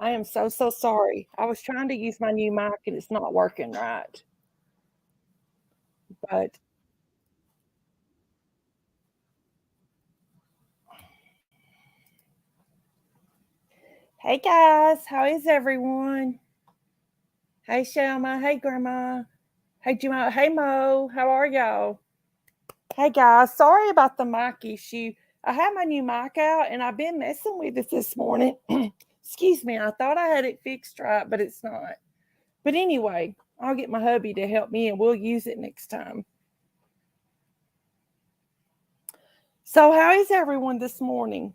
I am so, so sorry. I was trying to use my new mic and it's not working right. But hey guys, how is everyone? Hey Shelma, hey Grandma, hey Juma, hey Mo, how are y'all? Hey guys, sorry about the mic issue. I had my new mic out and I've been messing with it this morning. Excuse me, I thought I had it fixed right, but it's not. But anyway, I'll get my hubby to help me and we'll use it next time. So, how is everyone this morning?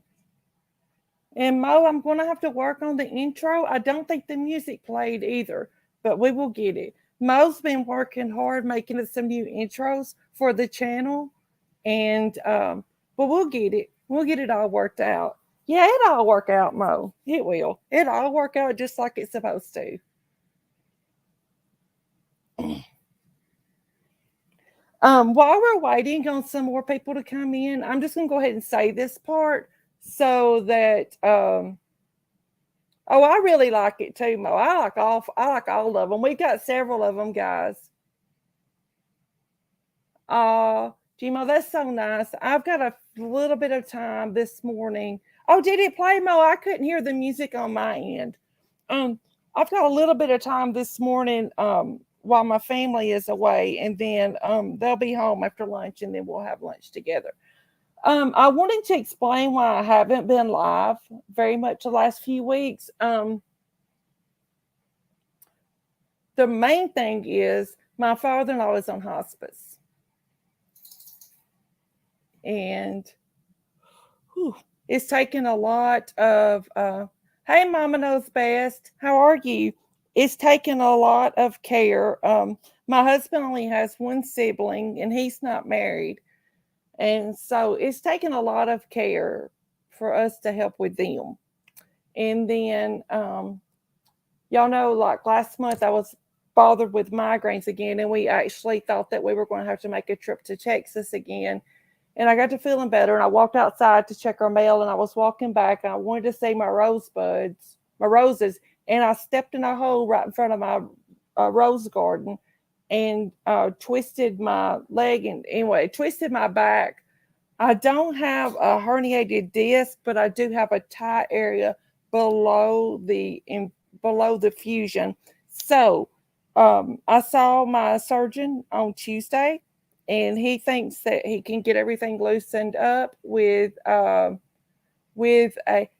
And Mo, I'm going to have to work on the intro. I don't think the music played either, but we will get it. Mo's been working hard making us some new intros for the channel, and but we'll get it. We'll get it all worked out. Yeah, it all work out, Mo. It will. It all work out just like it's supposed to. While we're waiting on some more people to come in, I'm just going to go ahead and say this part so that oh, I really like it too, Mo. I like all of them. We got several of them, guys. Gmo, that's so nice. I've got a little bit of time this morning. Oh, did it play, Mo? I couldn't hear the music on my end. Um, I've got a little bit of time this morning while my family is away, and then they'll be home after lunch, and then we'll have lunch together. I wanted to explain why I haven't been live very much the last few weeks. The main thing is my father-in-law is on hospice. And whew, it's taken a lot of, hey, Mama Knows Best. How are you? It's taken a lot of care. My husband only has one sibling and he's not married. And so it's taken a lot of care for us to help with them. And then, y'all know, like last month, I was bothered with migraines again, and we actually thought that we were going to have to make a trip to Texas again. And I got to feeling better, and I walked outside to check our mail, and I was walking back, and I wanted to see my roses, and I stepped in a hole right in front of my rose garden and twisted my leg, and anyway, twisted my back. I don't have a herniated disc, but I do have a tight area below the fusion. So I saw my surgeon on Tuesday, and he thinks that he can get everything loosened up with a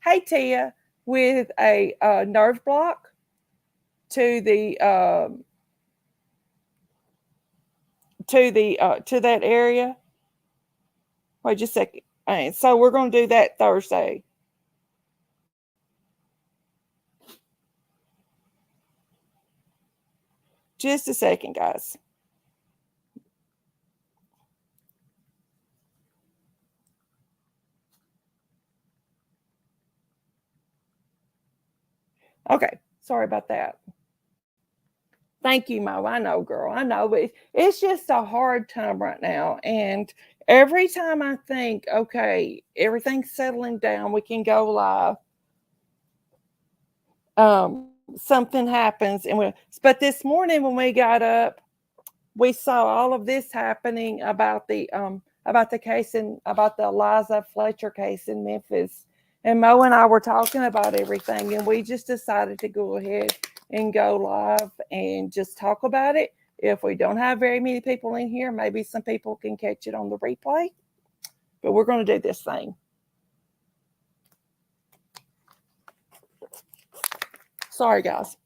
hey Tia with a nerve block to the to that area. Wait just a second. And so we're going to do that Thursday. Just a second, guys. Okay, sorry about that. Thank you, Mo. I know, girl. I know, but it's just a hard time right now, and every time I think, okay, everything's settling down, we can go live, something happens, but this morning when we got up, we saw all of this happening about the case and about the Eliza Fletcher case in Memphis. And Mo and I were talking about everything, and we just decided to go ahead and go live and just talk about it. If we don't have very many people in here, maybe some people can catch it on the replay. But we're going to do this thing. Sorry, guys.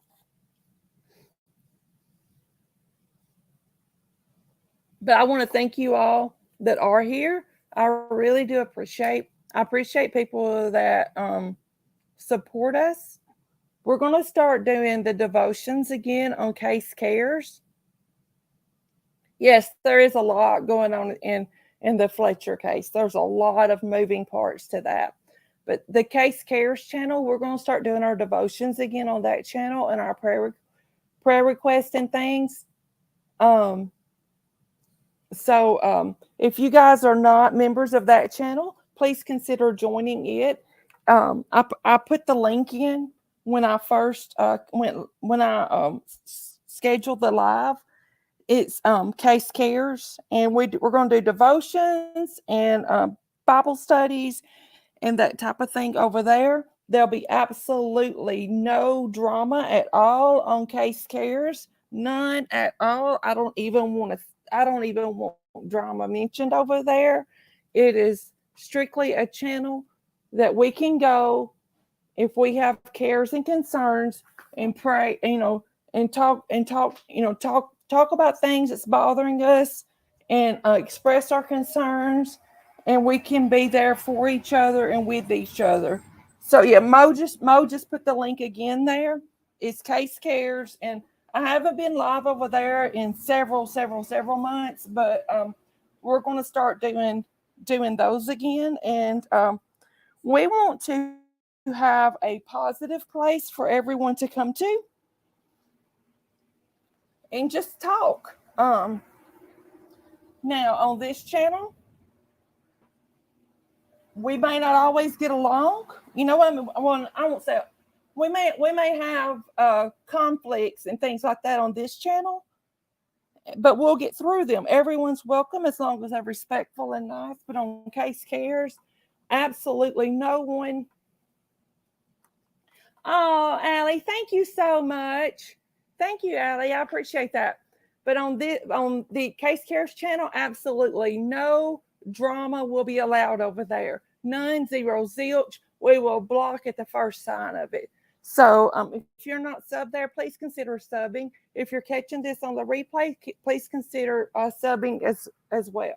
But I want to thank you all that are here. I really do appreciate people that support us. We're going to start doing the devotions again on case cares. Yes, there is a lot going on in the Fletcher case. There's a lot of moving parts to that. But the Case Cares channel, we're going to start doing our devotions again on that channel and our prayer requests and things. So if you guys are not members of that channel, please consider joining it. I put the link in when I first when I scheduled the live. It's Case Cares, and we're going to do devotions and Bible studies and that type of thing over there. There'll be absolutely no drama at all on Case Cares, none at all. I don't even want drama mentioned over there. It is strictly a channel that we can go if we have cares and concerns and pray, and talk about things that's bothering us and express our concerns, and we can be there for each other and with each other. So yeah, Mo just put the link again there. It's Case Cares, and I haven't been live over there in several months, but we're going to start doing those again, and we want to have a positive place for everyone to come to and just talk. Now on this channel, we may not always get along. You know what I won't say. We may have conflicts and things like that on this channel, but we'll get through them. Everyone's welcome as long as they're respectful and nice. But on Case Cares, absolutely no one. Oh, Allie, thank you so much. Thank you, Allie. I appreciate that. But on the Case Cares channel, absolutely no drama will be allowed over there. None, zero, zilch. We will block at the first sign of it. So if you're not subbed there, please consider subbing. If you're catching this on the replay, please consider subbing as well.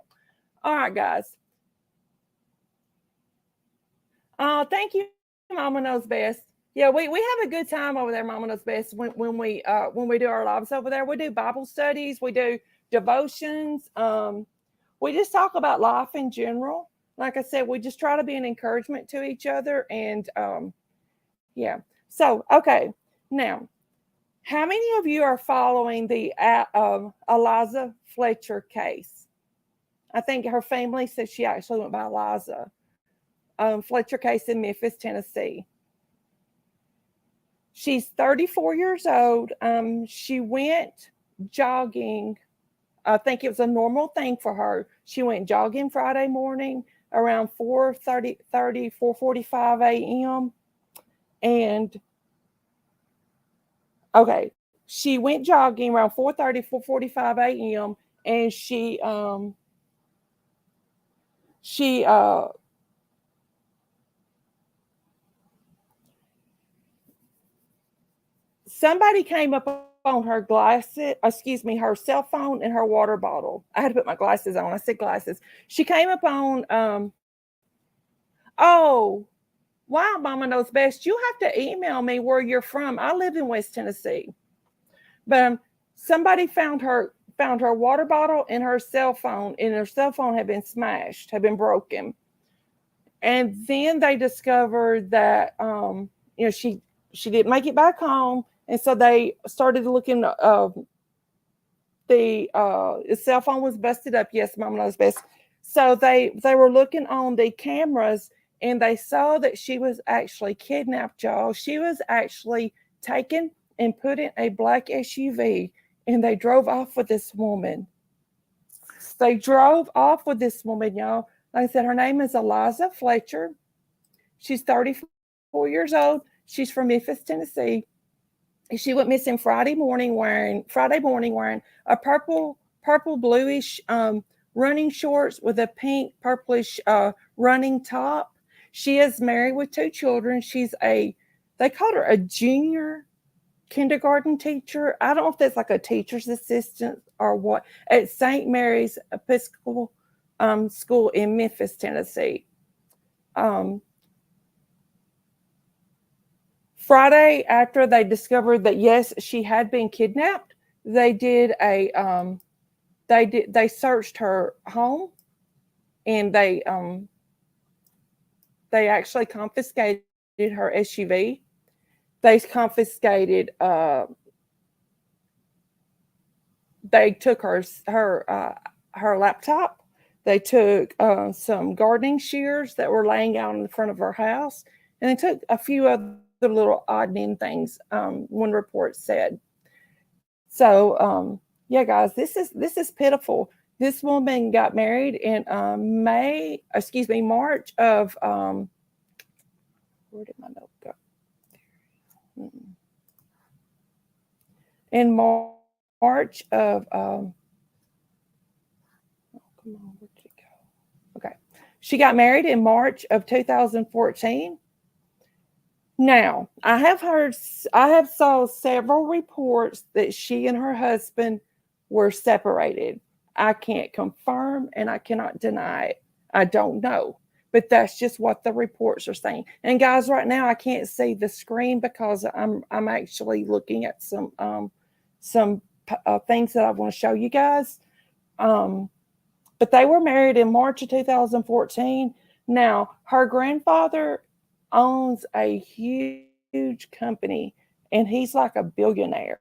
All right, guys. Thank you, Mama Knows Best. Yeah, we have a good time over there, Mama Knows Best, when we do our lives over there. We do Bible studies, we do devotions. We just talk about life in general. Like I said, we just try to be an encouragement to each other. And yeah. So, okay. Now, how many of you are following the Eliza Fletcher case? I think her family said she actually went by Liza. Fletcher case in Memphis, Tennessee. She's 34 years old. She went jogging. I think it was a normal thing for her. She went jogging Friday morning around 4:45 a.m. And okay, she went jogging around 4:45 a.m. and somebody came up on her her cell phone and her water bottle. I had to put my glasses on. I said glasses. She came up on, oh, wow, Mama Knows Best. You have to email me where you're from. I live in West Tennessee. But somebody found her water bottle and her cell phone, and her cell phone had been smashed, had been broken. And then they discovered that, she didn't make it back home. And so they started looking. The cell phone was busted up. Yes, Mama Knows Best. So they were looking on the cameras and they saw that she was actually kidnapped, y'all. She was actually taken and put in a black SUV, and they drove off with this woman. They drove off with this woman, y'all. Like I said, her name is Eliza Fletcher. She's 34 years old. She's from Memphis, Tennessee. She went missing Friday morning wearing a purple bluish running shorts with a pink purplish running top. She is married with two children. They called her a junior kindergarten teacher. I don't know if that's like a teacher's assistant or what, at St. Mary's Episcopal School in Memphis, Tennessee. Um, Friday, after they discovered that yes, she had been kidnapped, they did a they searched her home, and they actually confiscated her SUV. They confiscated they took her laptop. They took some gardening shears that were laying out in front of her house, and they took a few other little odd end things. One report said. So yeah, guys, this is pitiful. This woman got married in March of where did my note go? In March of come on, where'd it go? Okay. She got married in March of 2014. Now, I have saw several reports that she and her husband were separated. I can't confirm and I cannot deny it. I don't know, but that's just what the reports are saying. And guys, right now I can't see the screen because I'm actually looking at some things that I want to show you guys. But they were married in March of 2014. Now, her grandfather owns a huge company, and he's like a billionaire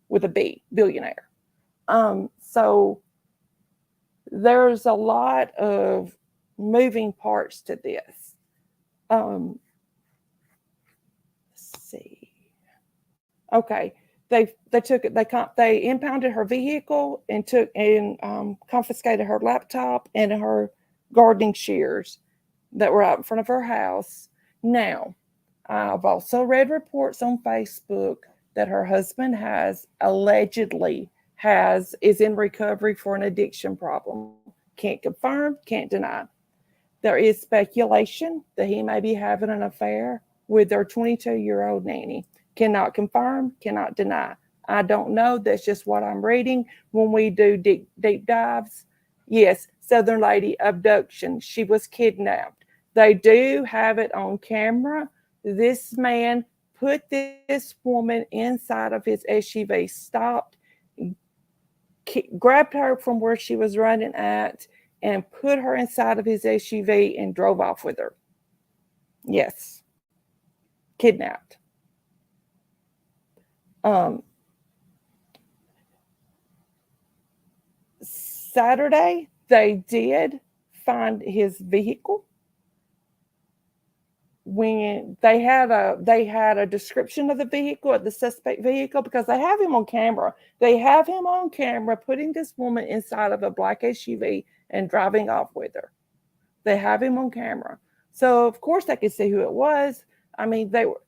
with a B, billionaire. So there's a lot of moving parts to this. Let's see. Okay, they impounded her vehicle and confiscated her laptop and her gardening shears that were out in front of her house. Now, I've also read reports on Facebook that her husband is in recovery for an addiction problem. Can't confirm, can't deny. There is speculation that he may be having an affair with their 22-year-old nanny. Cannot confirm, cannot deny. I don't know. That's just what I'm reading when we do deep dives. Yes, Southern Lady abduction. She was kidnapped. They do have it on camera. This man put this woman inside of his SUV, stopped, grabbed her from where she was running at, and put her inside of his SUV and drove off with her. Yes, kidnapped. Saturday, they did find his vehicle. When they had a description of the vehicle, of the suspect vehicle, because they have him on camera. They have him on camera putting this woman inside of a black SUV and driving off with her. They have him on camera, so of course they could see who it was. I mean, they were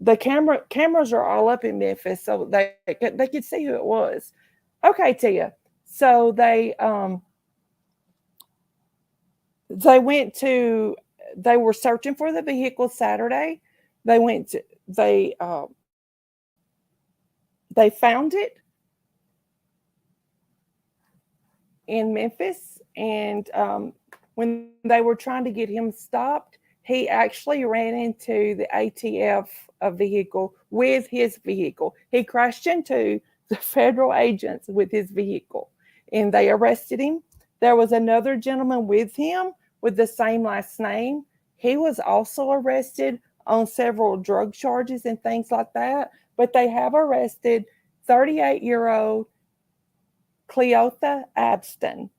the cameras are all up in Memphis, so they could see who it was. Okay, Tia. So they were searching for the vehicle Saturday. They found it in Memphis, and when they were trying to get him stopped, he actually ran into the ATF vehicle with his vehicle. He crashed into the federal agents with his vehicle, and they arrested him. There was another gentleman with him with the same last name. He was also arrested on several drug charges and things like that, but they have arrested 38-year-old Cleotha Abston.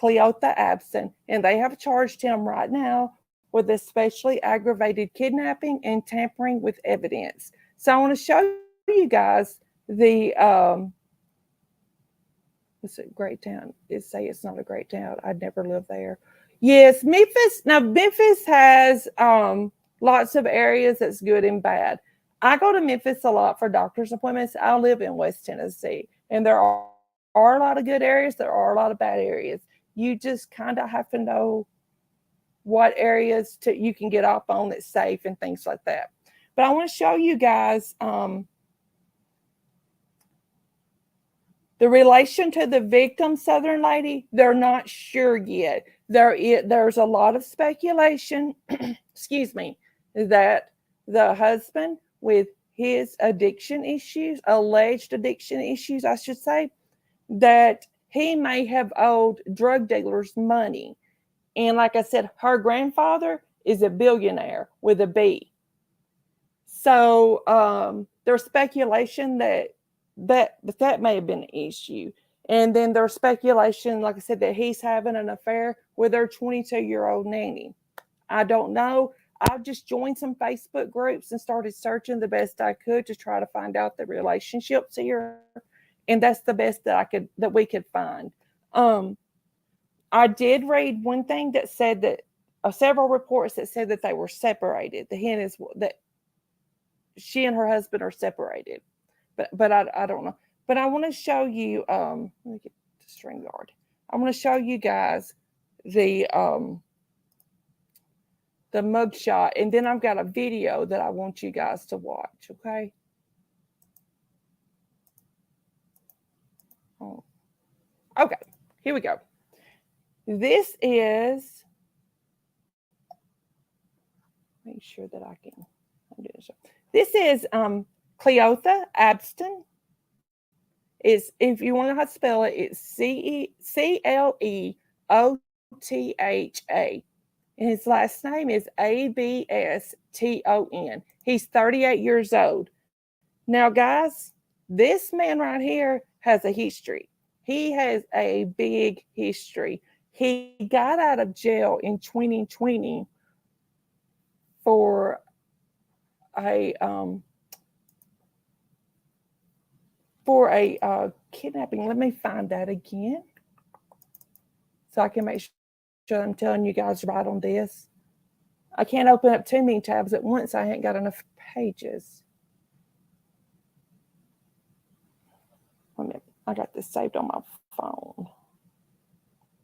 Cleotha absent, and they have charged him right now with especially aggravated kidnapping and tampering with evidence. So I want to show you guys the it's a great town. It say it's not a great town. I'd never live there. Yes, Memphis. Now Memphis has lots of areas that's good and bad. I go to Memphis a lot for doctor's appointments. I live in West Tennessee, and there are a lot of good areas. There are a lot of bad areas. You just kind of have to know what areas you can get off on that's safe and things like that. But I want to show you guys the relation to the victim, Southern lady. They're not sure yet. There's a lot of speculation, excuse me, that the husband with his addiction issues, alleged addiction issues, I should say, that he may have owed drug dealers money. And like I said, her grandfather is a billionaire with a B. So there's speculation that may have been an issue. And then there's speculation, like I said, that he's having an affair with their 22-year-old nanny. I don't know. I just joined some Facebook groups and started searching the best I could to try to find out the relationships here. And that's the best that we could find. I did read one thing that said that several reports that said that they were separated. The hint is that she and her husband are separated, but I don't know. But I want to show you. Let me get the StreamYard. I want to show you guys the mugshot, and then I've got a video that I want you guys to watch. Okay. Oh. Okay. Here we go. This is. Make sure that I can. This is Cleotha Abston. Is if you want to know how to spell it, it's Cleotha. And his last name is Abston. He's 38 years old. Now, guys, this man right here has a history. He has a big history. He got out of jail in 2020 for a kidnapping. Let me find that again so I can make sure I'm telling you guys right on this. I can't open up too many tabs at once. I ain't got enough pages. Wait a minute. I got this saved on my phone.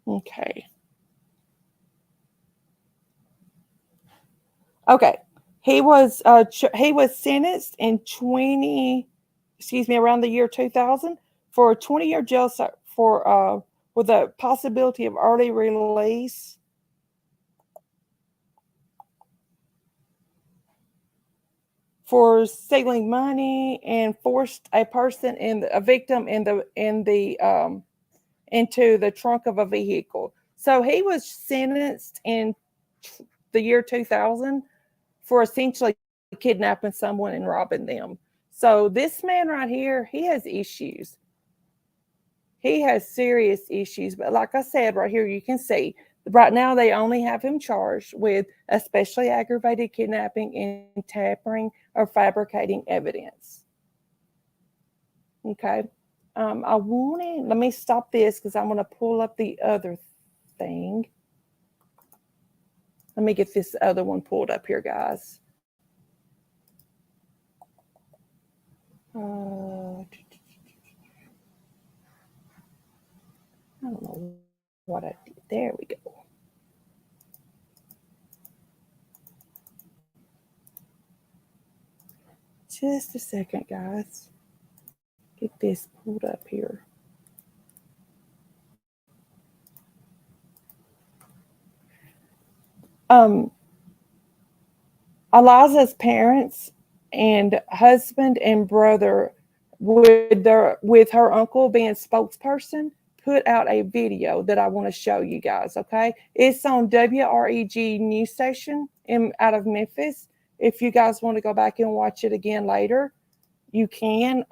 Okay. Okay. He was sentenced in around the year 2000 for a 20-year jail for with a possibility of early release. For stealing money and forced a victim into the trunk of a vehicle. So he was sentenced in the year 2000 for essentially kidnapping someone and robbing them. So this man right here, he has issues. He has serious issues. But like I said, right here, you can see right now they only have him charged with especially aggravated kidnapping and tampering or fabricating evidence. Okay. Let me stop this because I'm going to pull up the other thing. Let me get this other one pulled up here, guys. I don't know what I did. There we go. Just a second, guys. Get this pulled up here. Eliza's parents and husband and brother, with her uncle being spokesperson, put out a video that I want to show you guys. Okay, it's on WREG news station out of Memphis. If you guys want to go back and watch it again later, you can.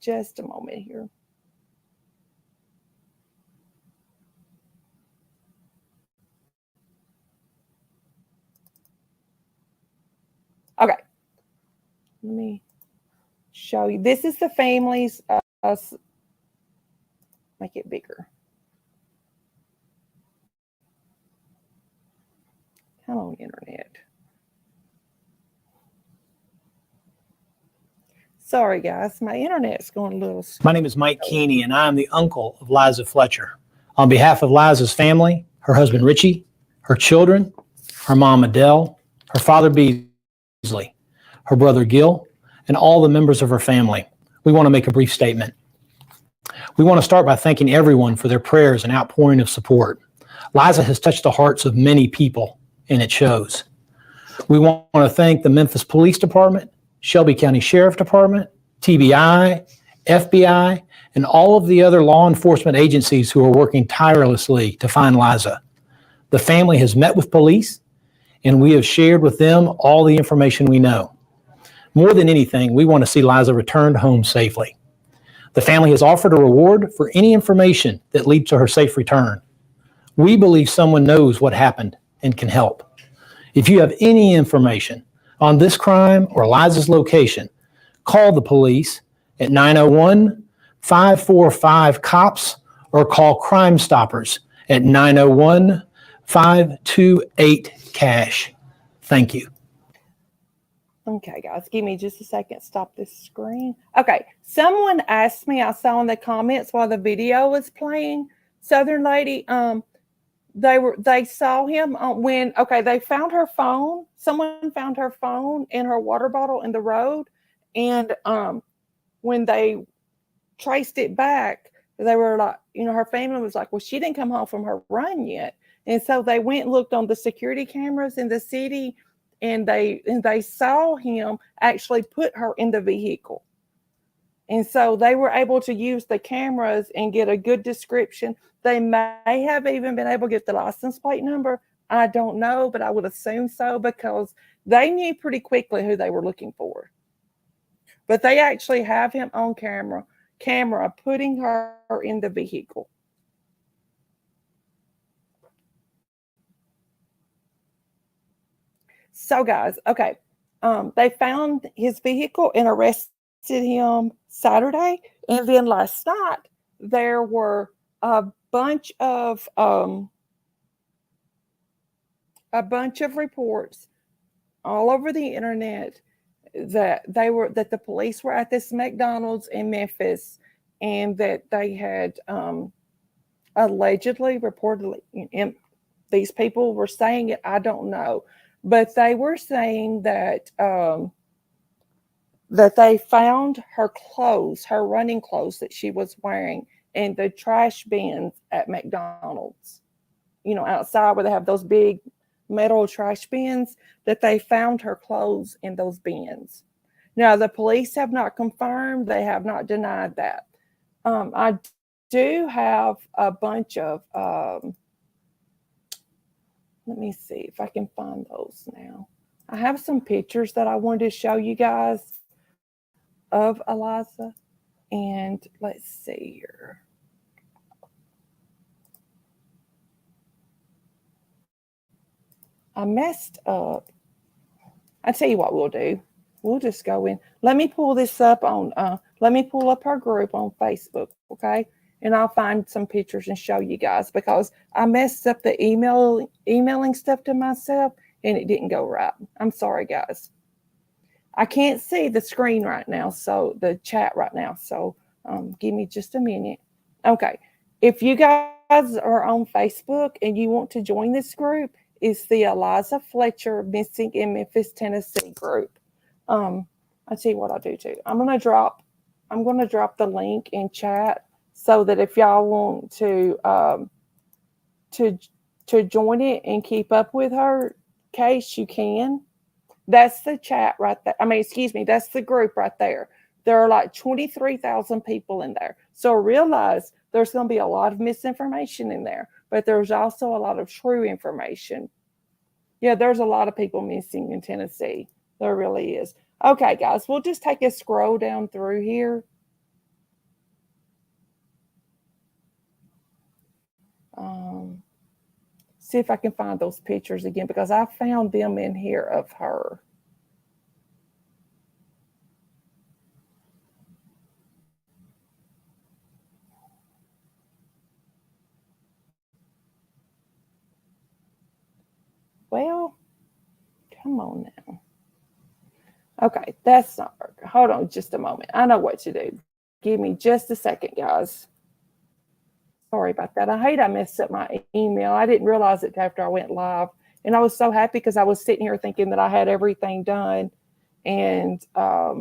Just a moment here. let me show you. This is the family's, make it bigger. Hello, internet. Sorry, guys. My internet's going a little slow. My name is Mike Keeney, and I am the uncle of Liza Fletcher. On behalf of Liza's family, her husband Richie, her children, her mom Adele, her father Beasley, her brother Gil, and all the members of her family, we want to make a brief statement. We want to start by thanking everyone for their prayers and outpouring of support. Liza has touched the hearts of many people, and it shows. We want to thank the Memphis Police Department, Shelby County Sheriff Department, TBI, FBI, and all of the other law enforcement agencies who are working tirelessly to find Liza. The family has met with police, and we have shared with them all the information we know. More than anything, we want to see Liza returned home safely. The family has offered a reward for any information that leads to her safe return. We believe someone knows what happened and can help. If you have any information on this crime or Liza's location, call the police at 901-545-COPS or call Crime Stoppers at 901-528-CASH. Thank you. Okay, guys, give me just a second. Stop this screen. Okay, someone asked me, I saw in the comments while the video was playing, Southern lady, they saw him when, okay, they found her phone. Someone found her phone and her water bottle in the road. And when they traced it back, they were like, her family was like, well, she didn't come home from her run yet. And so they went and looked on the security cameras in the city, and they saw him actually put her in the vehicle. And so they were able to use the cameras and get a good description. They may have even been able to get the license plate number. I don't know, but I would assume so, because they knew pretty quickly who they were looking for. But they actually have him on camera putting her in the vehicle. So guys, okay, they found his vehicle and arrested him Saturday, and then last night there were a bunch of reports all over the internet that the police were at this McDonald's in Memphis, and that they had allegedly, reportedly, these people were saying it, I don't know, but they were saying that that they found her clothes, her running clothes that she was wearing, in the trash bins at McDonald's, outside where they have those big metal trash bins, that they found her clothes in those bins. Now, the police have not confirmed, they have not denied that. I do have a bunch of, let me see if I can find those now. I have some pictures that I wanted to show you guys of Eliza. And let's see here. I messed up. I tell you what we'll do. We'll just go in. Let me pull this up on, let me pull up our group on Facebook, okay? And I'll find some pictures and show you guys, because I messed up the emailing stuff to myself, and it didn't go right. I'm sorry, guys. I can't see the screen right now, so the chat right now. So give me just a minute. Okay. If you guys are on Facebook and you want to join this group, it's the Eliza Fletcher Missing in Memphis, Tennessee group. I'll tell you what I'll do too. I'm gonna drop the link in chat, so that if y'all want to join it and keep up with her case, you can. That's the chat right there. That's the group right there. There are like 23,000 people in there. So realize there's going to be a lot of misinformation in there, but there's also a lot of true information. Yeah, there's a lot of people missing in Tennessee. There really is. Okay, guys, we'll just take a scroll down through here. See if I can find those pictures again, because I found them in here of her. Come on now. Okay, that's not working. Hold on just a moment. I know what to do. Give me just a second, guys. Sorry about that. I hate I messed up my email. I didn't realize it after I went live. And I was so happy because I was sitting here thinking that I had everything done. And I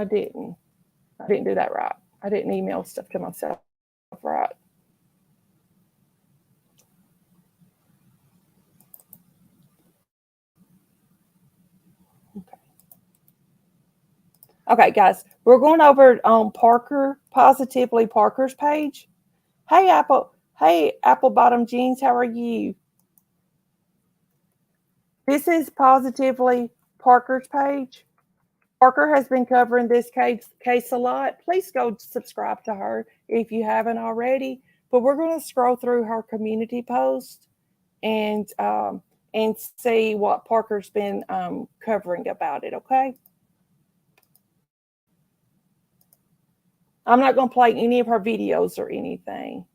didn't. I didn't do that right. I didn't email stuff to myself right. Okay. Okay, guys, we're going over on Positively Parker's page. Hey, Apple Bottom Jeans, how are you? This is Positively Parker's page. Parker has been covering this case a lot. Please go subscribe to her if you haven't already. But we're going to scroll through her community post and see what Parker's been covering about it. Okay. I'm not going to play any of her videos or anything.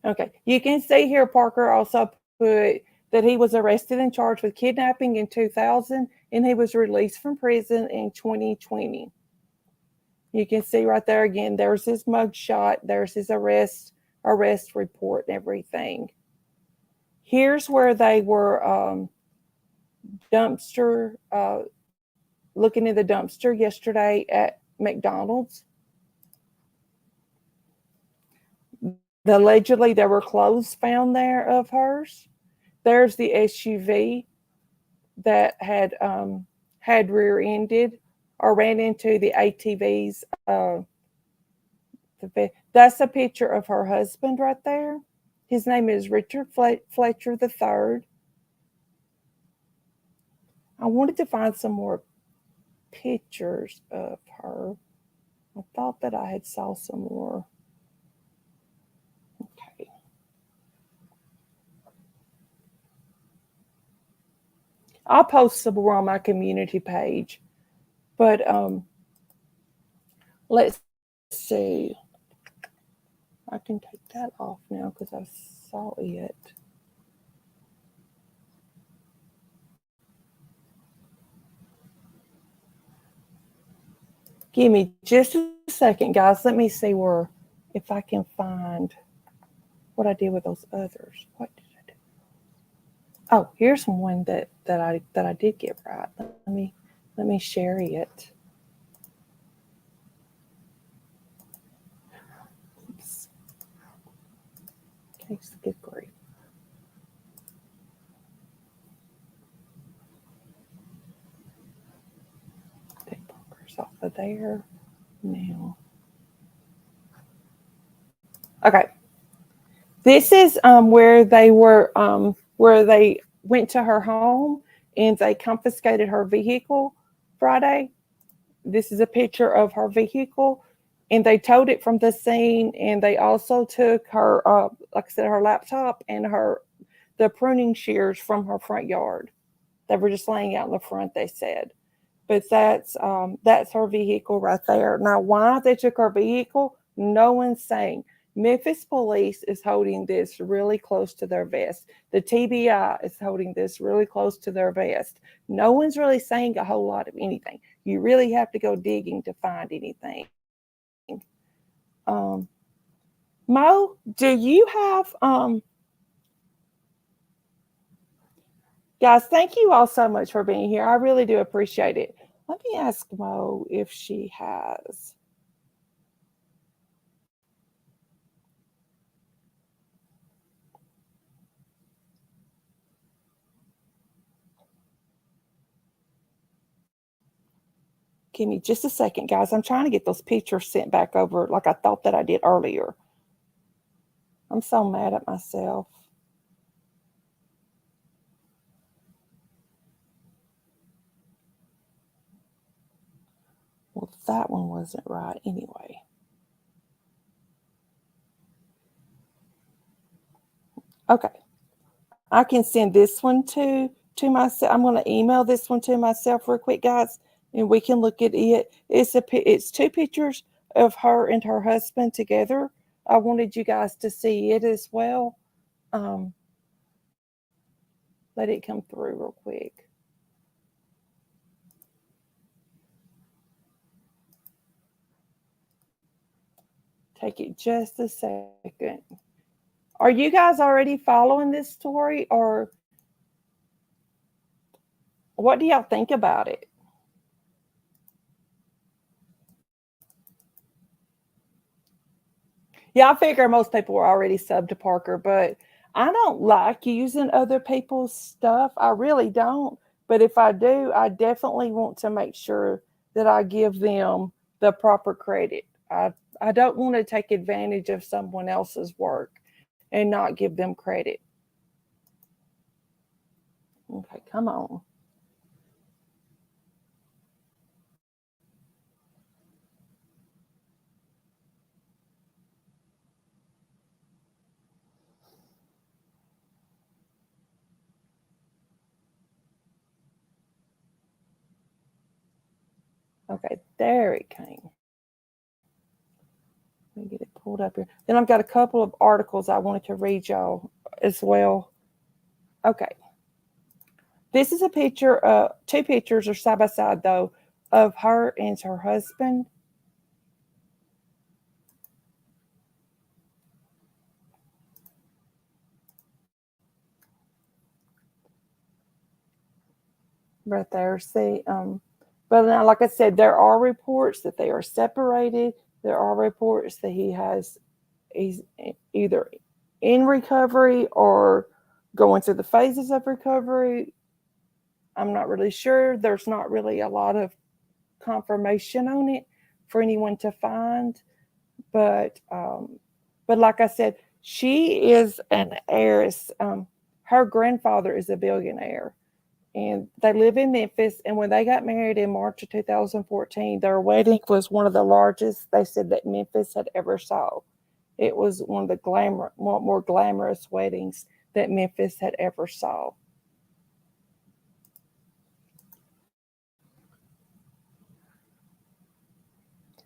Okay. You can see here Parker also put that he was arrested and charged with kidnapping in 2000 and he was released from prison in 2020. You can see right there again, there's his mugshot, there's his arrest report and everything. Here's where they were looking in the dumpster yesterday at McDonald's. Allegedly, there were clothes found there of hers. There's the SUV that had rear-ended or ran into the ATVs. That's a picture of her husband right there. His name is Richard Fletcher III. I wanted to find some more pictures of her. I thought that I had saw some more. Okay. I'll post some more on my community page. But let's see. I can take that off now because I saw it. Give me just a second, guys. Let me see if I can find what I did with those others. What did I do? Oh, here's one that I did get right. Let me share it. Oops. Okay, good grief. Take Parker's off of there now. Okay. This is where they went to her home and they confiscated her vehicle Friday. This is a picture of her vehicle and they towed it from the scene and they also took her, like I said, her laptop and the pruning shears from her front yard. They were just laying out in the front, they said. But that's her vehicle right there. Now, why they took her vehicle, no one's saying. Memphis police is holding this really close to their vest. The TBI is holding this really close to their vest. No one's really saying a whole lot of anything. You really have to go digging to find anything. Mo, do you have guys, thank you all so much for being here. I really do appreciate it. Let me ask Mo if she has. Give me just a second, guys. I'm trying to get those pictures sent back over like I thought that I did earlier. I'm so mad at myself. Well, that one wasn't right anyway. Okay. I can send this one to myself. I'm going to email this one to myself real quick, guys, and we can look at it. It's two pictures of her and her husband together. I wanted you guys to see it as well. let it come through real quick. Take it just a second. Are you guys already following this story, or what do y'all think about it? Yeah, I figure most people are already subbed to Parker, but I don't like using other people's stuff. I really don't. But if I do, I definitely want to make sure that I give them the proper credit. I don't want to take advantage of someone else's work and not give them credit. Okay, come on. Okay, there it came. Let me get it pulled up here. Then I've got a couple of articles I wanted to read y'all as well. Okay. This is a picture, two pictures are side by side though, of her and her husband. Right there. See, but now, like I said, there are reports that they are separated. There are reports that he's either in recovery or going through the phases of recovery. I'm not really sure. There's not really a lot of confirmation on it for anyone to find, but like I said, she is an heiress. Her grandfather is a billionaire, and they live in Memphis. And when they got married in March of 2014, their wedding was one of the largest they said that Memphis had ever saw. It was one of the more glamorous weddings that Memphis had ever saw.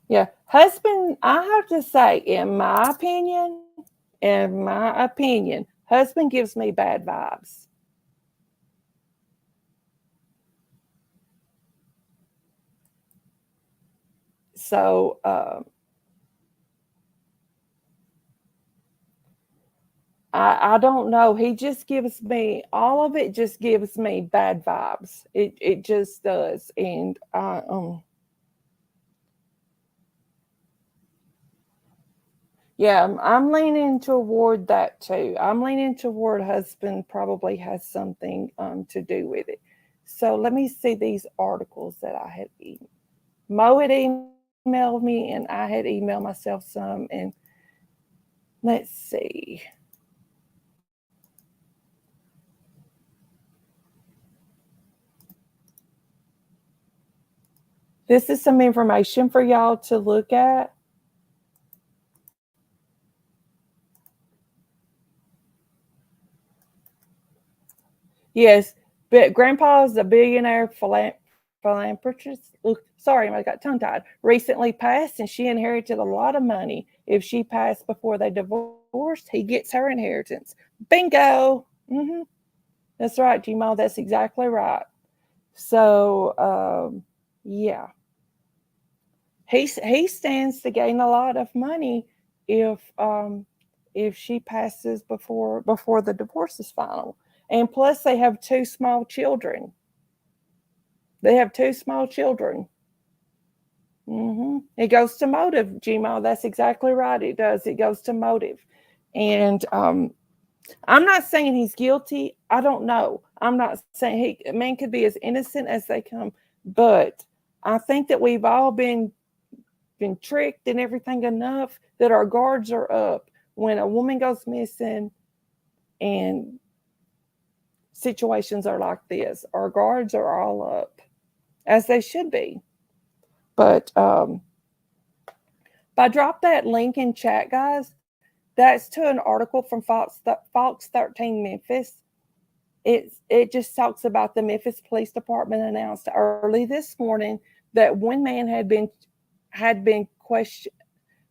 Yeah, husband, I have to say, in my opinion, husband gives me bad vibes. So I don't know. He just gives me all of it. Just gives me bad vibes. It just does, and yeah, I'm leaning toward that too. I'm leaning toward husband probably has something to do with it. So let me see these articles that I had. Mo had emailed me, and I had emailed myself some. And let's see. This is some information for y'all to look at. Yes, but Grandpa is a billionaire philanthropist. Sorry, I got tongue tied. Recently passed, and she inherited a lot of money. If she passed before they divorced, he gets her inheritance. Bingo. That's right, Gmo. That's exactly right. So, yeah, he stands to gain a lot of money if she passes before the divorce is final. And plus, they have two small children. They have two small children. It goes to motive, Gmo. That's exactly right. It does. It goes to motive. And I'm not saying he's guilty. I don't know. I'm not saying a man could be as innocent as they come, but I think that we've all been tricked and everything enough that our guards are up when a woman goes missing and situations are like this. Our guards are all up, as they should be. But if I drop that link in chat, guys, that's to an article from Fox 13 Memphis. It just talks about the Memphis Police Department announced early this morning that one man had been questioned.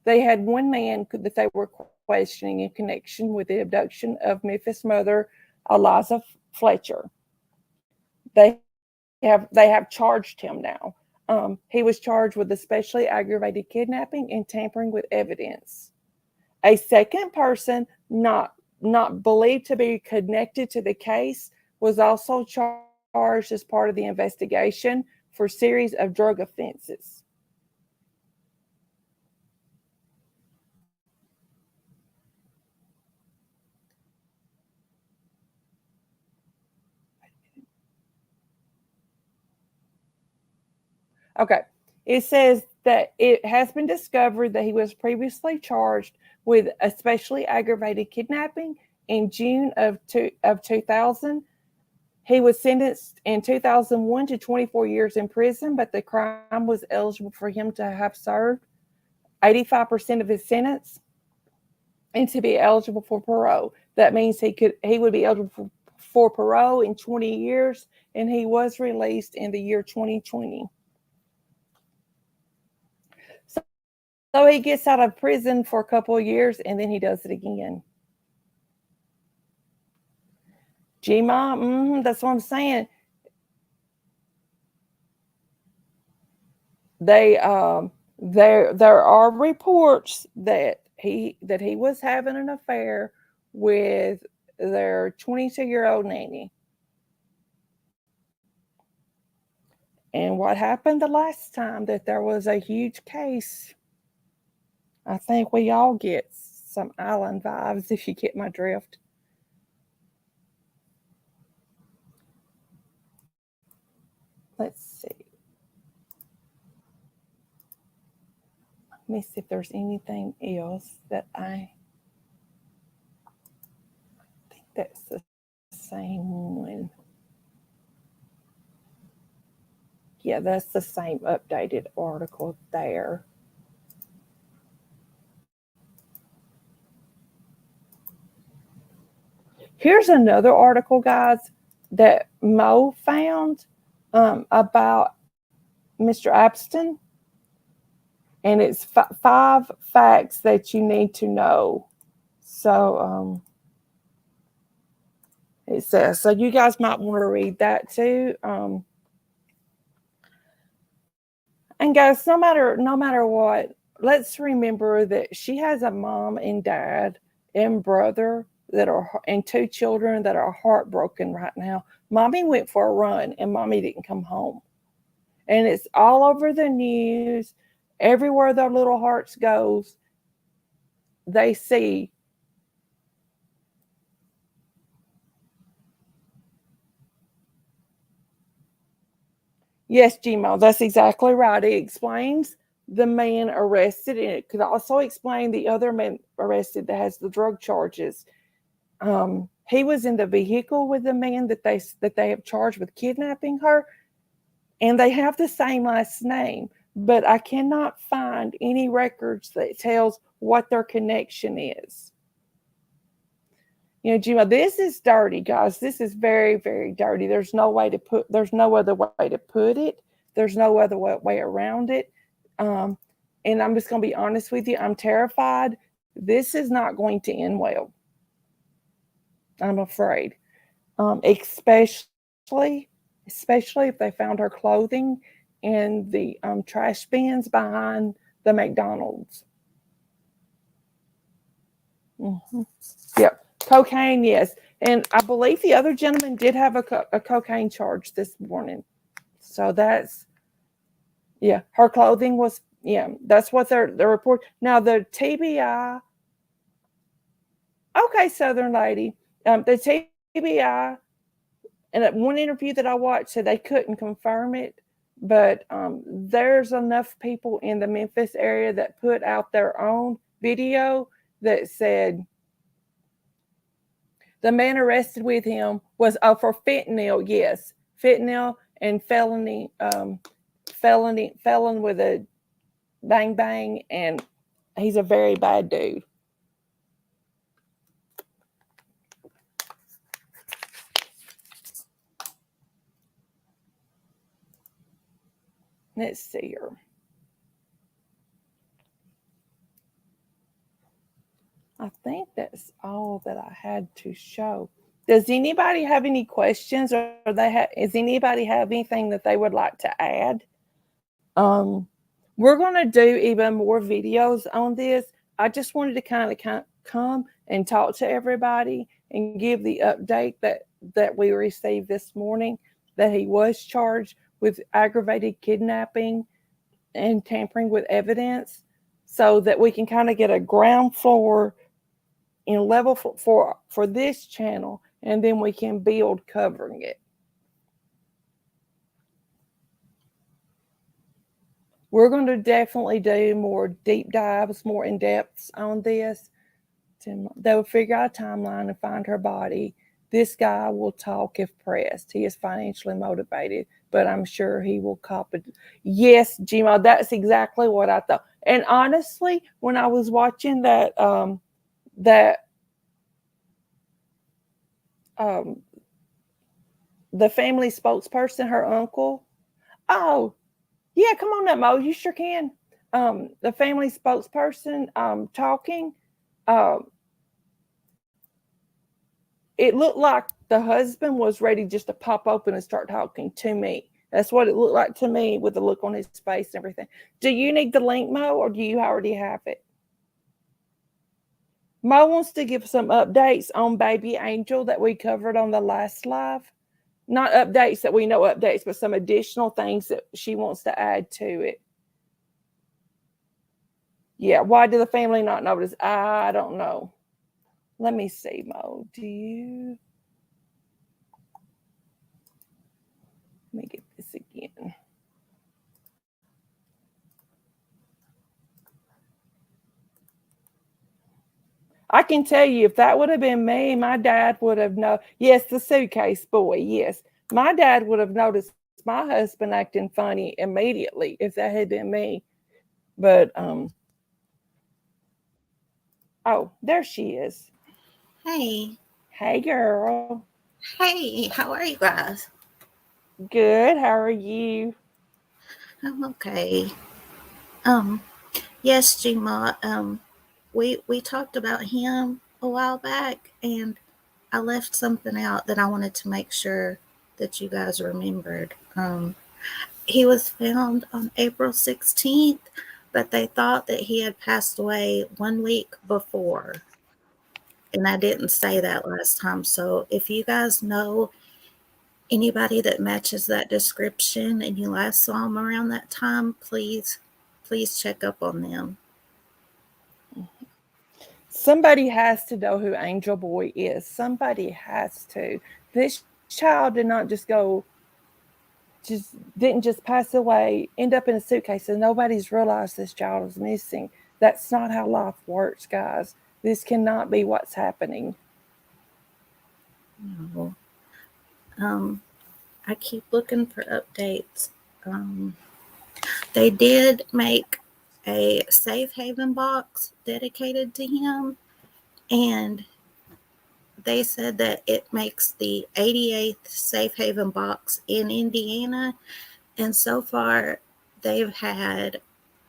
They had one man that they were questioning in connection with the abduction of Memphis mother Eliza Fletcher. They have charged him now. He was charged with especially aggravated kidnapping and tampering with evidence. A second person not believed to be connected to the case was also charged as part of the investigation for a series of drug offenses. Okay. It says that it has been discovered that he was previously charged with especially aggravated kidnapping in June of 2000. He was sentenced in 2001 to 24 years in prison, but the crime was eligible for him to have served 85% of his sentence and to be eligible for parole. That means he would be eligible for parole in 20 years, and he was released in the year 2020. So he gets out of prison for a couple of years, and then he does it again. G-Mom, that's what I'm saying. There are reports that he was having an affair with their 22-year-old nanny. And what happened the last time that there was a huge case? I think we all get some island vibes, if you get my drift. Let's see. Let me see if there's anything else that I think that's the same one. Yeah, that's the same updated article there. Here's another article, guys, that Mo found about Mr. Abston. And it's 5 facts that you need to know. So it says, so you guys might want to read that too. And guys, no matter what, let's remember that she has a mom and dad and brother and 2 children that are heartbroken right now. Mommy went for a run and mommy didn't come home. And it's all over the news. Everywhere their little hearts goes, they see yes, Gmo, that's exactly right. It explains the man arrested, and it could also explain the other man arrested that has the drug charges. He was in the vehicle with the man that they have charged with kidnapping her, and they have the same last name, but I cannot find any records that tells what their connection is. You know, Gmo, this is dirty, guys. This is very, very dirty. There's no other way to put it. There's no other way around it. And I'm just going to be honest with you. I'm terrified. This is not going to end well. I'm afraid. Especially if they found her clothing in the trash bins behind the McDonald's. Mm-hmm. Yep. Cocaine, yes. And I believe the other gentleman did have a cocaine charge this morning. So that's, yeah, her clothing was, yeah, that's what the report. Now the TBI, okay, Southern lady, the TBI, and one interview that I watched said they couldn't confirm it, but there's enough people in the Memphis area that put out their own video that said, the man arrested with him was for fentanyl, yes, fentanyl and felon with a bang bang, and he's a very bad dude. Let's see here. I think that's all that I had to show. Does anybody have any questions, or does anybody have anything that they would like to add? We're going to do even more videos on this. I just wanted to kind of come and talk to everybody and give the update that we received this morning, that he was charged with aggravated kidnapping and tampering with evidence, so that we can kind of get a ground floor in level for this channel, and then we can build covering it. We're going to definitely do more deep dives, more in depths on this. They'll figure out a timeline and find her body. This guy will talk if pressed. He is financially motivated, but I'm sure he will cop it. Yes, Gmo, that's exactly what I thought. And honestly, when I was watching the family spokesperson, her uncle. Oh, yeah, come on up, Mo. You sure can. The family spokesperson talking. It looked like the husband was ready just to pop open and start talking to me. That's what it looked like to me, with the look on his face and everything. Do you need the link, Mo, or do you already have it? Mo wants to give some updates on baby Angel that we covered on the last live. Not updates that we know updates, but some additional things that she wants to add to it. Yeah, why did the family not notice? I don't know. Let me see, Mo. Do you? Let me get this again. I can tell you, if that would have been me, my dad would have known. Yes, the suitcase boy. Yes, my dad would have noticed my husband acting funny immediately if that had been me. But oh, there she is. Hey. Hey, girl. Hey, how are you guys? Good. How are you? I'm okay. Yes, Gma. We talked about him a while back, and I left something out that I wanted to make sure that you guys remembered. He was found on April 16th, but they thought that he had passed away 1 week before. And I didn't say that last time. So if you guys know anybody that matches that description and you last saw them around that time, please check up on them. Somebody has to know who Angel Boy is. Somebody has to. This child did not didn't just pass away, end up in a suitcase, and nobody's realized this child is missing. That's not how life works, guys. This cannot be what's happening. No. I keep looking for updates. They did make a safe haven box dedicated to him, and they said that it makes the 88th safe haven box in Indiana, and so far they've had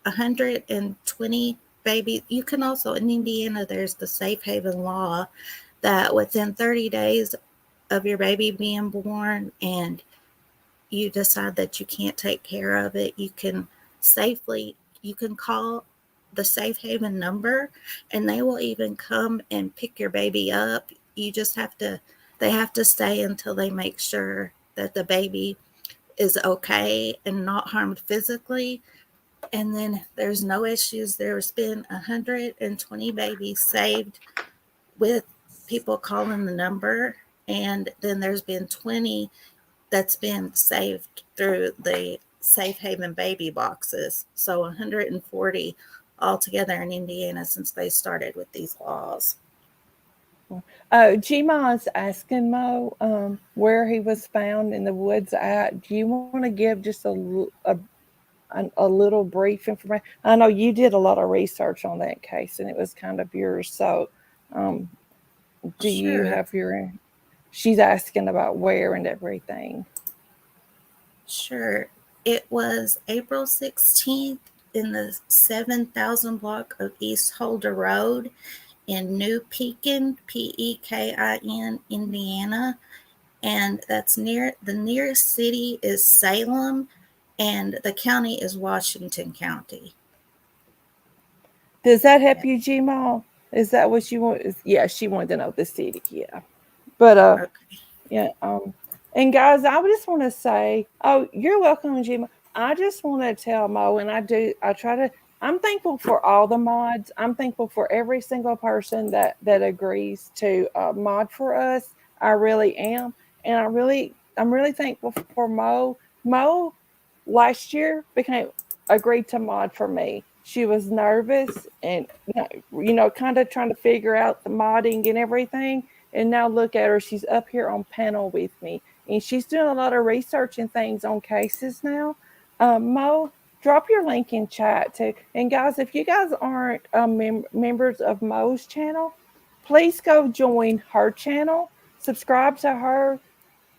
120 babies. You can also, in Indiana, there's the safe haven law that within 30 days of your baby being born and you decide that you can't take care of it, you can call the safe haven number, and they will even come and pick your baby up. You just they have to stay until they make sure that the baby is okay and not harmed physically. And then there's no issues. There's been 120 babies saved with people calling the number, and then there's been 20 that's been saved through the safe haven baby boxes. So 140 altogether in Indiana since they started with these laws. Gma's asking Mo where he was found in the woods at. Do you want to give just a little brief information? I know you did a lot of research on that case, and it was kind of yours. So do you have your... She's asking about where and everything. Sure. It was April 16th in the 7,000 block of East Holder Road in New Pekin, Pekin, Indiana. And the nearest city is Salem, and the county is Washington County. Does that help you, Gmail? Is that what you want? Yeah, she wanted to know the city. Yeah, but Okay. yeah. And guys, I just want to say, oh, you're welcome, Gmail. I just want to tell Mo, and I do. I try to. I'm thankful for all the mods. I'm thankful for every single person that agrees to mod for us. I really am, and I'm really thankful for Mo. Mo last year became agreed to mod for me. She was nervous and kind of trying to figure out the modding and everything. And now look at her; she's up here on panel with me, and she's doing a lot of research and things on cases now. Mo, drop your link in chat too. And guys, if you guys aren't members of Mo's channel, please go join her channel. Subscribe to her.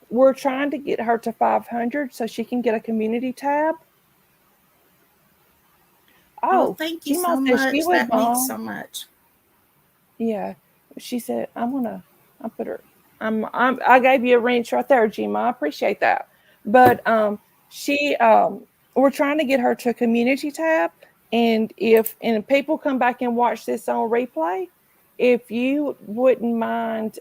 We're trying to get her to 500 so she can get a community tab. Oh, Oh, thank you Gmail so says she much. would That means mom. so much. Yeah, she said I put her. I gave you a wrench right there, Gmail. I appreciate that. But she we're trying to get her to a community tab, and if people come back and watch this on replay, if you wouldn't mind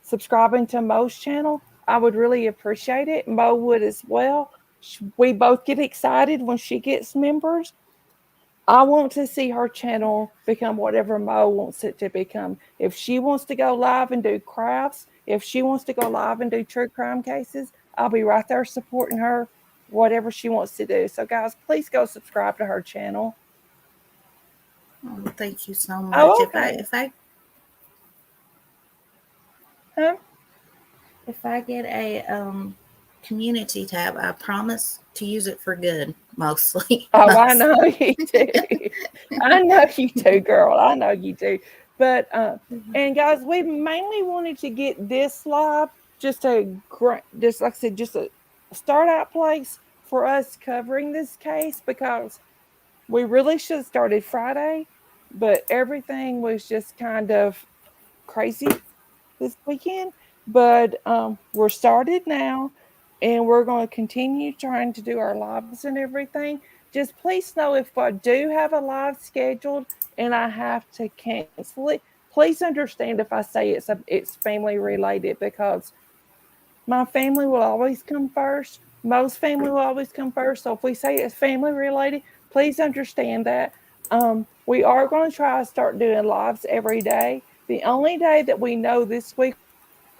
subscribing to Mo's channel, I would really appreciate it. Mo would as well. We both get excited when she gets members. I want to see her channel become whatever Mo wants it to become. If she wants to go live and do crafts, if she wants to go live and do true crime cases, I'll be right there supporting her, whatever she wants to do. So, guys, please go subscribe to her channel. Oh, thank you so much. Oh, okay. Huh? If I get a community tab, I promise to use it for good, mostly. Oh, I know you do. I know you do, girl. I know you do. But and guys, we mainly wanted to get this live just just like I said, just a start out place for us covering this case because we really should have started Friday, but everything was just kind of crazy this weekend. But we're started now, and we're going to continue trying to do our lives and everything. Just please know if I do have a live scheduled and I have to cancel it, please understand if I say it's family related because my family will always come first. Most family will always come first. So if we say it's family related, please understand that. We are going to try to start doing lives every day. The only day that we know this week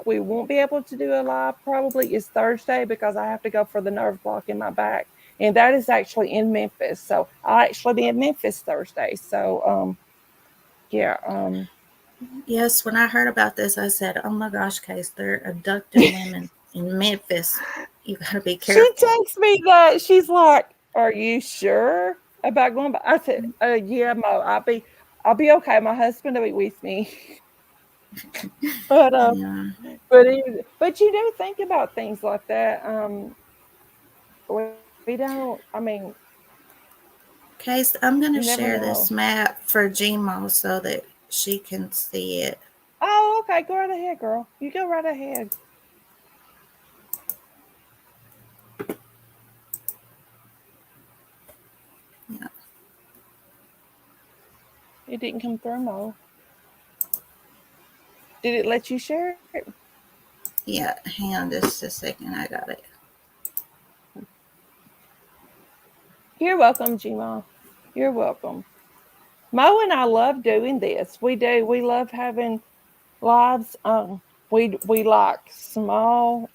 we won't be able to do a live probably is Thursday because I have to go for the nerve block in my back. And that is actually in Memphis. So I'll actually be in Memphis Thursday. So yeah. Yes, when I heard about this, I said, "Oh my gosh, Case, they're abducting women in Memphis. You got to be She careful." texts me that. She's like, "Are you sure about going back?" I said, yeah, Mo, I'll be okay. My husband will be with me. But Yeah. but you do think about things like that. We don't. I mean, Case, I'm going to you never share this know. map for Gmo so that she can see it. Oh, okay. Go right ahead, girl. You go right ahead. Yeah. It didn't come through, Mo. Did it let you share it? Yeah. Hang on just a second. I got it. You're welcome, Gmo. You're welcome. Mo and I love doing this. We do. We love having lives. We like small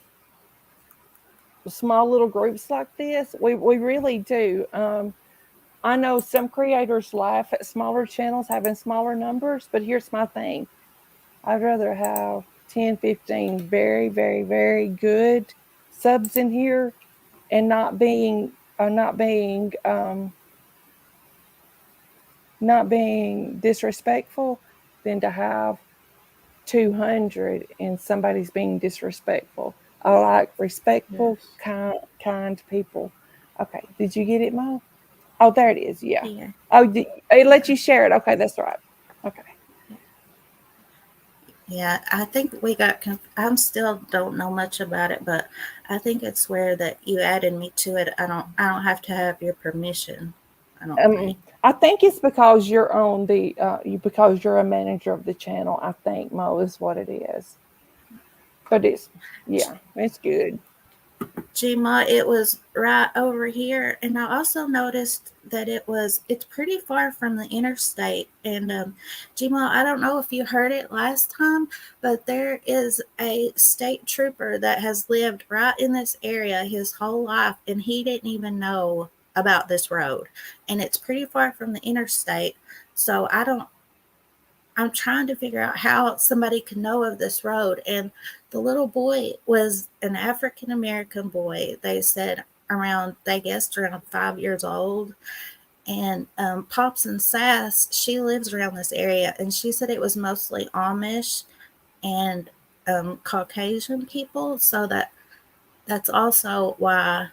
little groups like this. We really do. I know some creators laugh at smaller channels having smaller numbers, but here's my thing. I'd rather have 10, 15 very, very, very good subs in here and not being disrespectful than to have 200 and somebody's being disrespectful. I like respectful, Yes. kind people. Okay, did you get it, Mo? Oh, there it is. Yeah. Here. Oh, it let you share it. Okay, that's right. Okay. Yeah, I think we got. I'm still don't know much about it, but I think it's where that you added me to it. I don't have to have your permission. I don't think. I think it's because you're on because you're a manager of the channel. I think Mo is what it is. But it's good. Gma, it was right over here, and I also noticed that it's pretty far from the interstate. And Gma, I don't know if you heard it last time, but there is a state trooper that has lived right in this area his whole life, and he didn't even know about this road. And it's pretty far from the interstate, so I'm trying to figure out how somebody could know of this road. And the little boy was an African American boy. They said they guessed around 5 years old. And Pops and Sass, she lives around this area, and she said it was mostly Amish and Caucasian people. So that's also why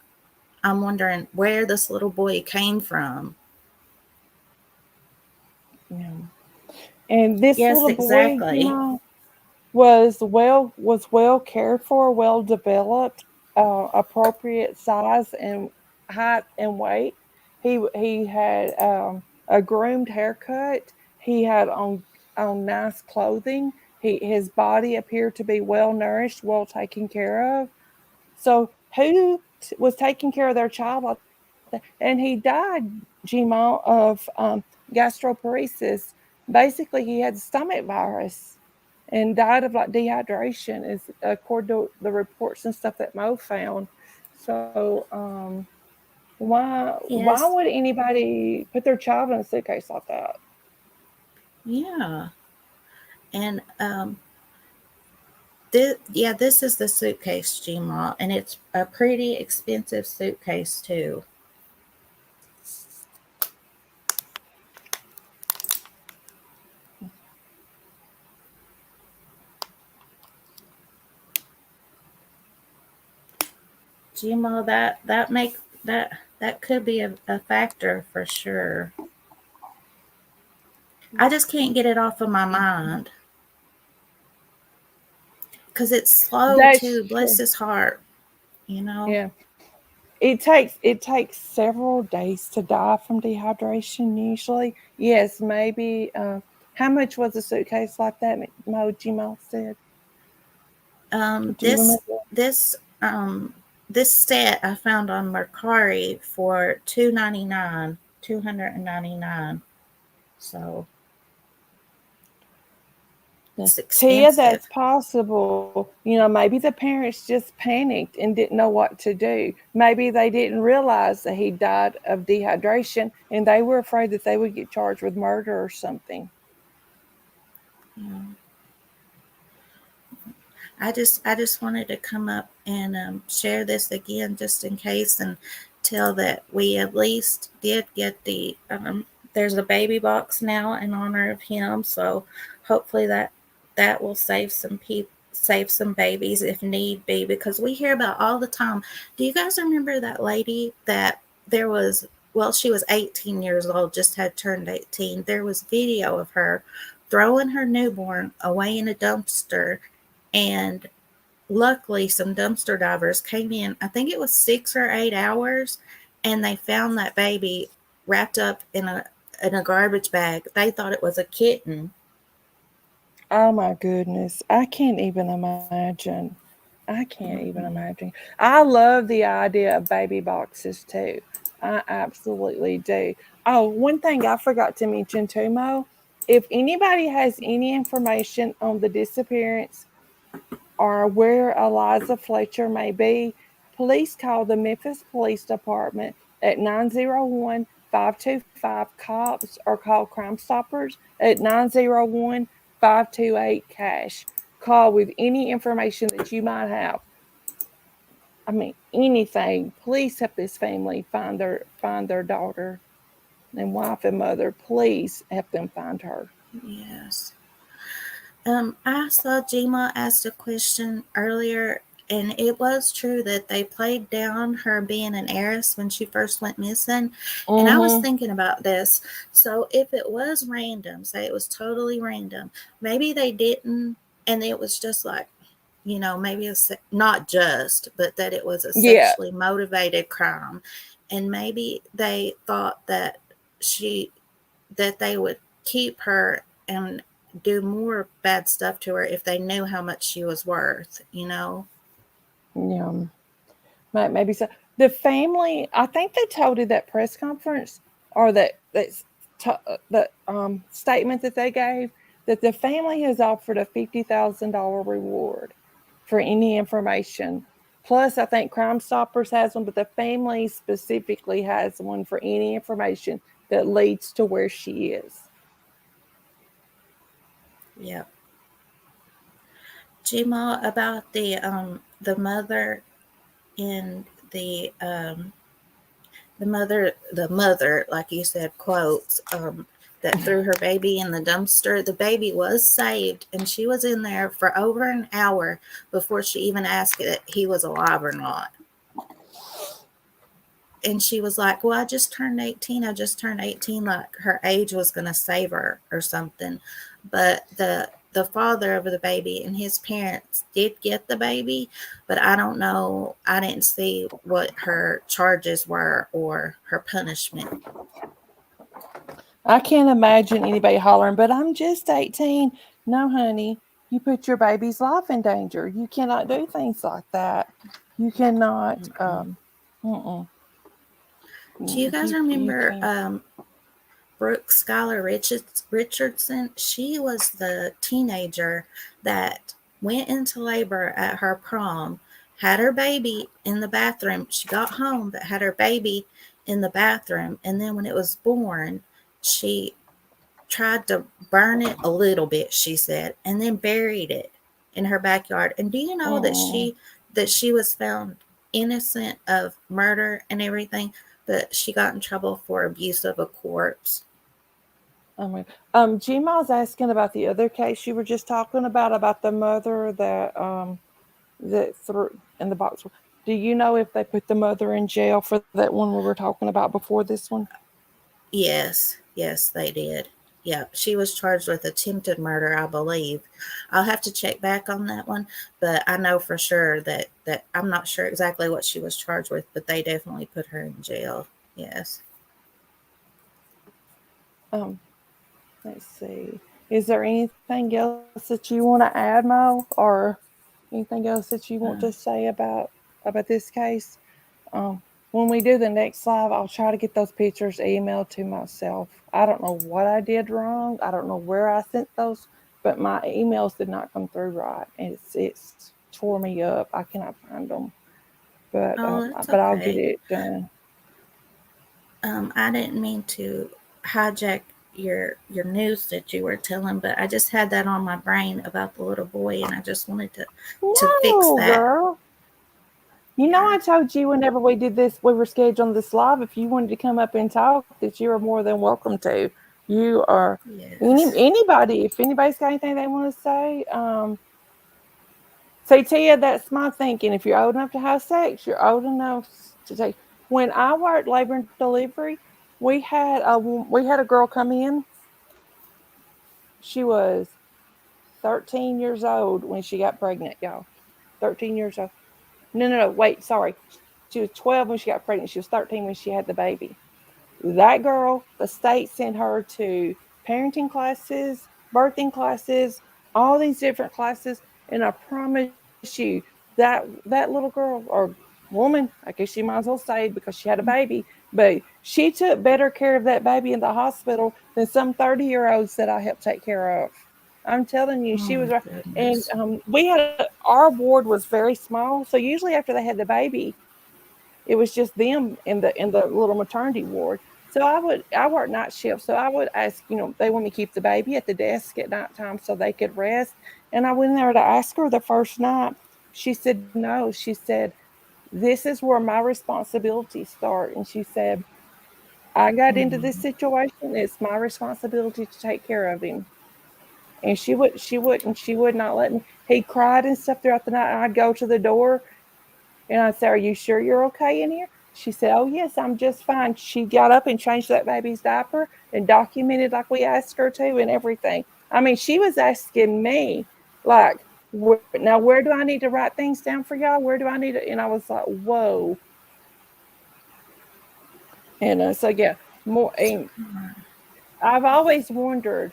I'm wondering where this little boy came from. Yeah. And this Yes, little boy, exactly. was well cared for, well developed, appropriate size and height and weight. He had a groomed haircut. He had on nice clothing. His body appeared to be well nourished, well taken care of. So who was taking care of their child like that? And he died, Gmo, of gastroparesis. Basically, he had stomach virus and died of like dehydration, is according to the reports and stuff that Mo found. So why Yes. would anybody put their child in a suitcase like that? Yeah. And this is the suitcase, Gma, and it's a pretty expensive suitcase too. Gma, that could be a factor for sure. I just can't get it off of my mind because it's slow That's too. Bless true. his heart, you know. Yeah. It takes several days to die from dehydration usually. Yes, maybe. How much was a suitcase like that? Mo said. Um, Do you this remember? this um this set I found on Mercari for $299. So Yeah. it's Tia, expensive. that's possible. Maybe the parents just panicked and didn't know what to do. Maybe they didn't realize that he died of dehydration and they were afraid that they would get charged with murder or something. Yeah. I just wanted to come up and share this again just in case and tell that we at least did get there's a baby box now in honor of him, so hopefully that will save some babies if need be, because we hear about all the time. Do you guys remember that lady that there was, well, she was 18 years old, just had turned 18. There was video of her throwing her newborn away in a dumpster, and luckily some dumpster divers came in. I think it was 6 or 8 hours, and they found that baby wrapped up in a garbage bag. They thought it was a kitten. Oh my goodness. I can't even imagine. I can't even Mm-hmm. imagine. I love the idea of baby boxes too. I absolutely do. Oh, one thing I forgot to mention too, Mo. If anybody has any information on the disappearance or where Eliza Fletcher may be, please call the Memphis Police Department at 901-525-COPS or call Crime Stoppers at 901-528-CASH. Call with any information that you might have. I mean, anything. Please help this family find their daughter and wife and mother. Please help them find her. Yes. I saw Jima asked a question earlier. And it was true that they played down her being an heiress when she first went missing. And I was Mm-hmm. thinking about this. So if it was random, say it was totally random, maybe they didn't, and it was just like, maybe it's not just, but that it was a Yeah. sexually motivated crime. And maybe they thought that she, that they would keep her and do more bad stuff to her if they knew how much she was worth. Yeah. Maybe so. The family, I think they told at that press conference or that statement that they gave that the family has offered a $50,000 reward for any information. Plus, I think Crime Stoppers has one, but the family specifically has one for any information that leads to where she is. Yeah. Gma, about the mother in the mother, like you said, quotes, that threw her baby in the dumpster. The baby was saved, and she was in there for over an hour before she even asked if he was alive or not. And she was like, "Well, I just turned 18. I just turned 18." Like her age was going to save her or something. But the father of the baby and his parents did get the baby, but I don't know. I didn't see what her charges were or her punishment. I can't imagine anybody hollering, but I'm just 18. No, honey, you put your baby's life in danger. You cannot do things like that. You cannot, Mm-mm. mm-mm. Do you guys You remember can't. Brooke Schuyler Richardson? She was the teenager that went into labor at her prom, had her baby in the bathroom. She got home, but had her baby in the bathroom. And then when it was born, she tried to burn it a little bit, she said, and then buried it in her backyard. And do you know that Mm-mm. she was found innocent of murder and everything, but she got in trouble for abuse of a corpse? I mean, Gma's asking about the other case you were just talking about the mother that threw in the box. Do you know if they put the mother in jail for that one we were talking about before this one? Yes, yes, they did. Yeah, she was charged with attempted murder, I believe. I'll have to check back on that one, but I know for sure that I'm not sure exactly what she was charged with, but they definitely put her in jail. Yes. Um, let's see. Is there anything else that you want to add, Mo, or anything else that you want to Uh, say about this case? When we do the next live, I'll try to get those pictures emailed to myself. I don't know what I did wrong. I don't know where I sent those, but my emails did not come through right. It's tore me up. I cannot find them, oh, that's but I'll get okay. it done. I didn't mean to hijack your news that you were telling, but I just had that on my brain about the little boy, and I just wanted to fix No, that. girl. You know, Yeah. I told you whenever we did this, we were scheduling this live. If you wanted to come up and talk, that you are more than welcome to. You are Yes. anybody. If anybody's got anything they want to say, say Tia, that's my thinking. If you're old enough to have sex, you're old enough to take. When I worked labor and delivery, we had a girl come in. She was 13 years old when she got pregnant, y'all. 13 years old. No, no, no. Wait, sorry. She was 12 when she got pregnant. She was 13 when she had the baby. That girl, the state sent her to parenting classes, birthing classes, all these different classes. And I promise you, that little girl or woman, I guess she might as well say because she had a baby, but she took better care of that baby in the hospital than some 30-year-olds that I helped take care of. I'm telling you, Oh she my was right. And goodness. our ward was very small, so usually after they had the baby, it was just them in the little maternity ward. So I worked night shift. So I would ask, they want me to keep the baby at the desk at nighttime so they could rest. And I went in there to ask her the first night. She said no. She said, "This is where my responsibilities start." And she said, "I got into this Mm. situation. It's my responsibility to take care of him." and she would not let me. He cried and stuff throughout the night. And I'd go to the door and I'd say, "Are you sure you're okay in here?" She said, "Oh yes, I'm just fine." She got up and changed that baby's diaper and documented like we asked her to and everything. I mean, she was asking me like, now where do I need to write things down for y'all? Where do I need to? And I was like, whoa. And so yeah, more. And I've always wondered,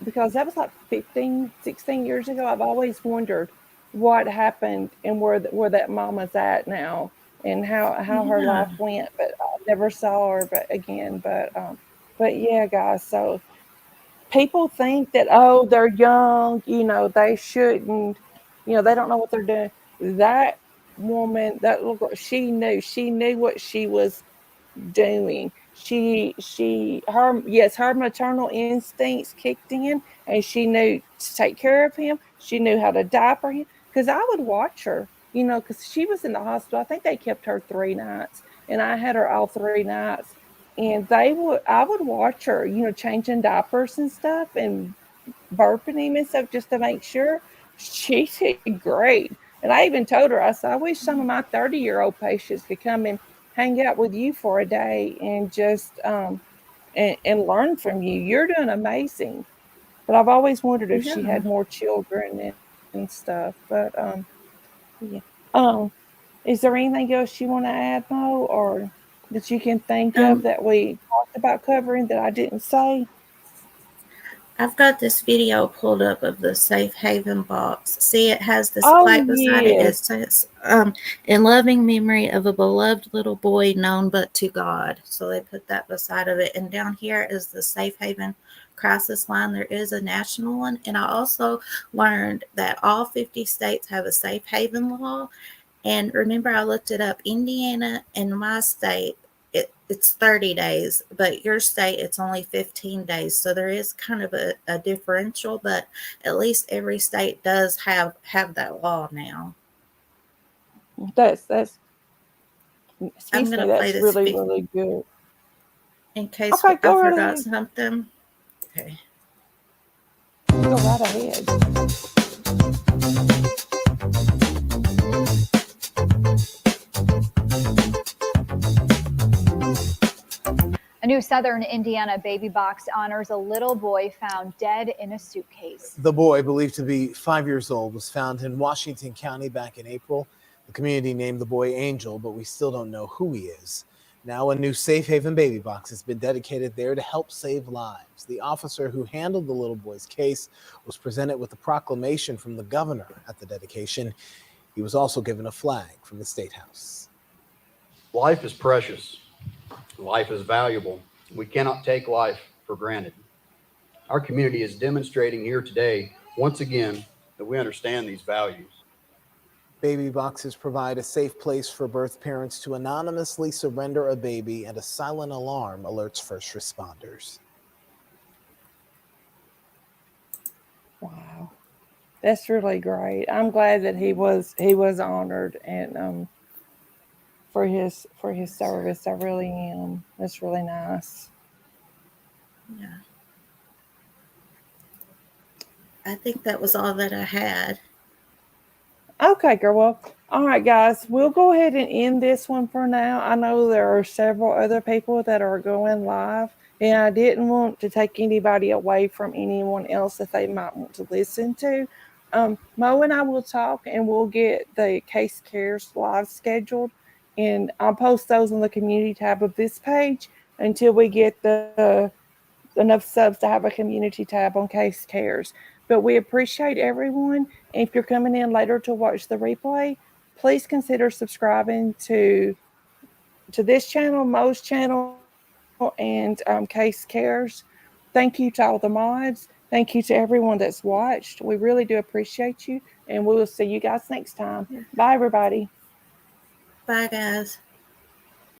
because that was like 15, 16 years ago. I've always wondered what happened and where that mama's at now and how her Yeah. life went. But I never saw her. But again, but yeah, guys. So people think that, oh, they're young, they shouldn't, they don't know what they're doing. That woman, that little girl, she knew what she was doing. Her maternal instincts kicked in, and she knew to take care of him. She knew how to diaper him. Because I would watch her, because she was in the hospital. I think they kept her 3 nights, and I had her all 3 nights. And I would watch her, changing diapers and stuff, and burping him and stuff just to make sure. She did great. And I even told her, I said, I wish some of my 30-year-old patients could come and hang out with you for a day and just and learn from you. You're doing amazing. But I've always wondered if she Yeah. had more children and stuff. But yeah. Um, is there anything else you want to add, Mo, or that you can think of Um, that we talked about covering that I didn't say? I've got this video pulled up of the safe haven box. See, it has this Oh plaque beside it. It yes. says, "In loving memory of a beloved little boy known but to God." So they put that beside of it. And down here is the safe haven crisis line. There is a national one, and I also learned that all 50 states have a safe haven law. And remember, I looked it up. Indiana and my state, it's 30 days, but your state, it's only 15 days. So there is kind of a differential, but at least every state does have that law now. That's I'm excuse going me, to play that's this really, really good. in case Okay, I go right forgot ahead. something. Okay. Go right ahead. A new Southern Indiana baby box honors a little boy found dead in a suitcase. The boy, believed to be 5 years old, was found in Washington County back in April. The community named the boy Angel, but we still don't know who he is. Now a new safe haven baby box has been dedicated there to help save lives. The officer who handled the little boy's case was presented with a proclamation from the governor at the dedication. He was also given a flag from the State House. Life is precious. Life is valuable. We cannot take life for granted. Our community is demonstrating here today, once again, that we understand these values. Baby boxes provide a safe place for birth parents to anonymously surrender a baby, and a silent alarm alerts first responders. Wow. That's really great. I'm glad that he was honored and for his service. I really am. That's really nice. Yeah. I think that was all that I had. Okay, girl. Well, all right, guys. We'll go ahead and end this one for now. I know there are several other people that are going live, and I didn't want to take anybody away from anyone else that they might want to listen to. Mo and I will talk, and we'll get the Case Cares live scheduled, and I'll post those on the community tab of this page until we get the enough subs to have a community tab on Case Cares. But we appreciate everyone. And if you're coming in later to watch the replay, please consider subscribing to this channel, Mo's channel, and Case Cares. Thank you to all the mods. Thank you to everyone that's watched. We really do appreciate you. And we will see you guys next time. Yeah. Bye, everybody. Bye, guys.